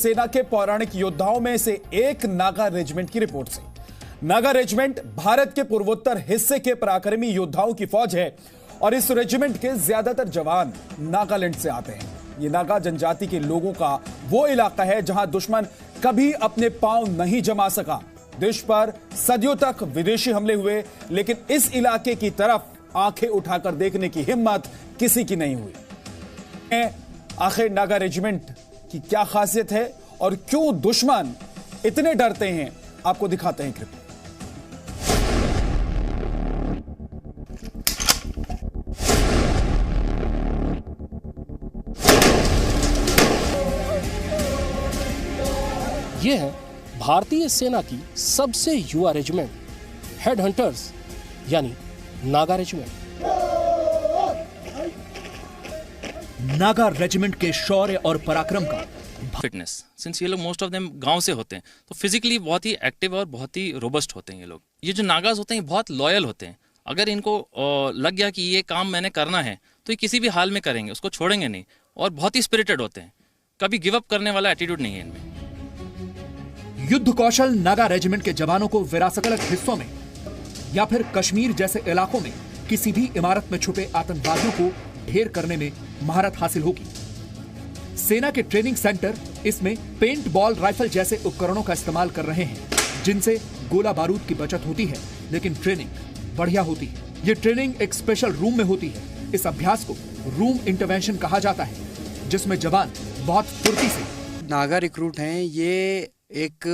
सेना के पौराणिक योद्धाओं में से एक नागा रेजिमेंट की रिपोर्ट से। नागा रेजिमेंट भारत के पूर्वोत्तर हिस्से के पराक्रमी योद्धाओं की फौज है और इस रेजिमेंट के ज्यादातर जवान नागालैंड से आते हैं। ये नागा जनजाति के लोगों का वो इलाका है जहां दुश्मन कभी अपने पांव नहीं जमा सका। देश पर सदियों तक विदेशी हमले हुए, लेकिन इस इलाके की तरफ आंखें उठाकर देखने की हिम्मत किसी की नहीं हुई। आखिर नागा रेजिमेंट की क्या खासियत है और क्यों दुश्मन इतने डरते हैं, आपको दिखाते हैं क्लिप। यह है भारतीय सेना की सबसे युवा रेजिमेंट, हेड हंटर्स यानी नागा रेजिमेंट। नागा रेजिमेंट के शौर्य और पराक्रम का फिटनेस, सिंस ये लोग मोस्ट ऑफ देम गांव से होते हैं तो फिजिकली बहुत ही एक्टिव और बहुत ही रोबस्ट होते हैं ये लोग। ये जो नागाज होते हैं बहुत लॉयल होते हैं। अगर इनको लग गया कि ये काम मैंने करना है तो ये किसी भी हाल में करेंगे, उसको छोड़ेंगे नहीं, और बहुत ही स्पिरिटेड होते हैं। कभी गिव अप करने वाला एटीट्यूड नहीं है इनमें। युद्ध कौशल नागा रेजिमेंट के जवानों को विरासत अलग हिस्सों में या फिर कश्मीर जैसे इलाकों में किसी भी इमारत में छुपे आतंकवादियों को ढेर करने में महारत हासिल होगी। सेना के ट्रेनिंग सेंटर इसमें पेंट बॉल राइफल जैसे उपकरणों का इस्तेमाल कर रहे हैं, जिनसे गोला बारूद की बचत होती है, लेकिन ट्रेनिंग बढ़िया होती है। ये ट्रेनिंग एक स्पेशल रूम में होती है। इस अभ्यास को रूम इंटरवेंशन कहा जाता है, जिसमें जवान बहुत फुर्ती से। नागा रिक्रूट हैं, ये एक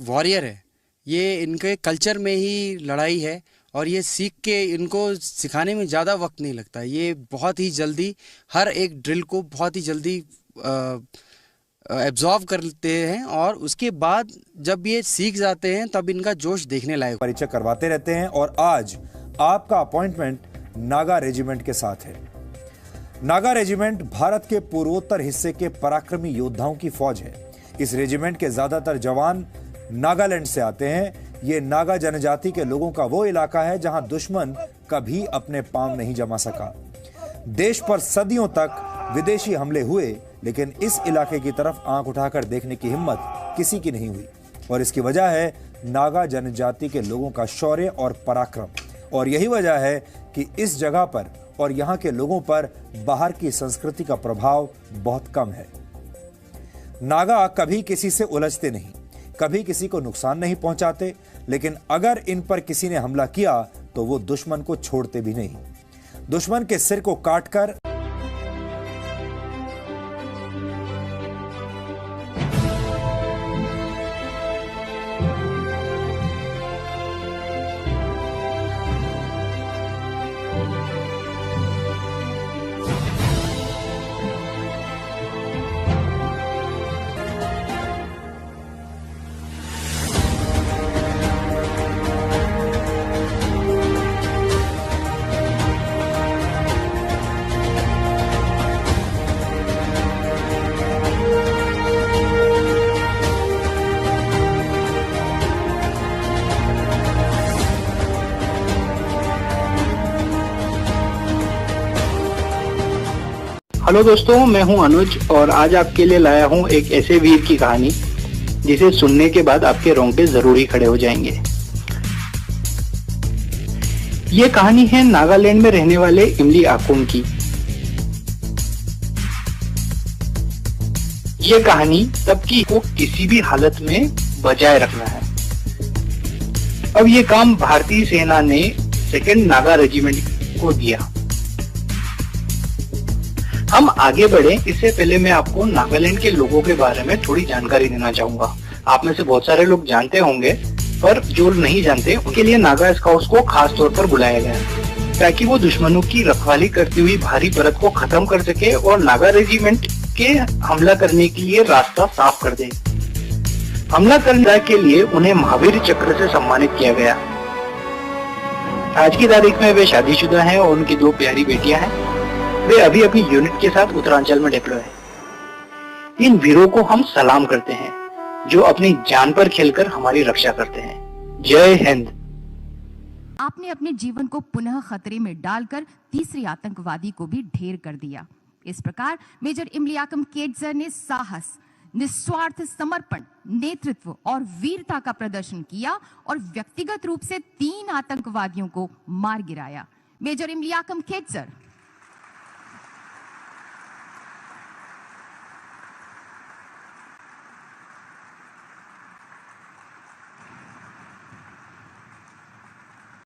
वॉरियर है। ये इनके कल्चर में ही लड़ाई है और ये सीख के इनको सिखाने में ज़्यादा वक्त नहीं लगता। ये बहुत ही जल्दी हर एक ड्रिल को बहुत ही जल्दी एब्जॉर्व करते हैं और उसके बाद जब ये सीख जाते हैं तब इनका जोश देखने लायक। परिचय करवाते रहते हैं और आज आपका अपॉइंटमेंट नागा रेजिमेंट के साथ है। नागा रेजिमेंट भारत के पूर्वोत्तर हिस्से के पराक्रमी योद्धाओं की फौज है। इस रेजिमेंट के ज्यादातर जवान नागालैंड से आते हैं। ये नागा जनजाति के लोगों का वो इलाका है जहां दुश्मन कभी अपने पांव नहीं जमा सका। देश पर सदियों तक विदेशी हमले हुए, लेकिन इस इलाके की तरफ आंख उठाकर देखने की हिम्मत किसी की नहीं हुई। और इसकी वजह है नागा जनजाति के लोगों का शौर्य और पराक्रम। और यही वजह है कि इस जगह पर और यहाँ के लोगों पर बाहर की संस्कृति का प्रभाव बहुत कम है। नागा कभी किसी से उलझते नहीं, कभी किसी को नुकसान नहीं पहुंचाते, लेकिन अगर इन पर किसी ने हमला किया तो वो दुश्मन को छोड़ते भी नहीं। दुश्मन के सिर को काटकर हेलो दोस्तों, मैं हूं अनुज और आज आपके लिए लाया हूं एक ऐसे वीर की कहानी जिसे सुनने के बाद आपके रोंगटे जरूर ही खड़े हो जाएंगे। ये कहानी है नागालैंड में रहने वाले इमली आकोम की। ये कहानी सबकी को किसी भी हालत में बजाय रखना है। अब ये काम भारतीय सेना ने सेकंड नागा रेजिमेंट को दिया। हम आगे बढ़े इससे पहले मैं आपको नागालैंड के लोगों के बारे में थोड़ी जानकारी देना चाहूंगा। आप में से बहुत सारे लोग जानते होंगे, पर जो नहीं जानते उनके लिए नागा स्काउट्स को खास तौर पर बुलाया गया ताकि वो दुश्मनों की रखवाली करती हुई भारी परत को खत्म कर सके और नागा रेजिमेंट के हमला करने के लिए रास्ता साफ कर दे। हमला करने के लिए उन्हें महावीर चक्र से सम्मानित किया गया। आज की तारीख में वे शादीशुदा हैं और उनकी 2 प्यारी बेटियां हैं। वे अभी अपनी यूनिट के साथ उत्तरांचल में डिप्लॉय है। इन वीरों को हम सलाम करते हैं जो अपनी जान पर खेलकर हमारी रक्षा करते हैं। जय हिंद। आपने अपने जीवन को पुनः खतरे में डालकर तीसरे आतंकवादी को भी ढेर कर दिया। इस प्रकार मेजर इमलियाकम केटजर ने साहस, निस्वार्थ समर्पण, नेतृत्व और वीरता का प्रदर्शन किया और व्यक्तिगत रूप से 3 आतंकवादियों को मार गिराया। मेजर इमलियाकम खेत्सर,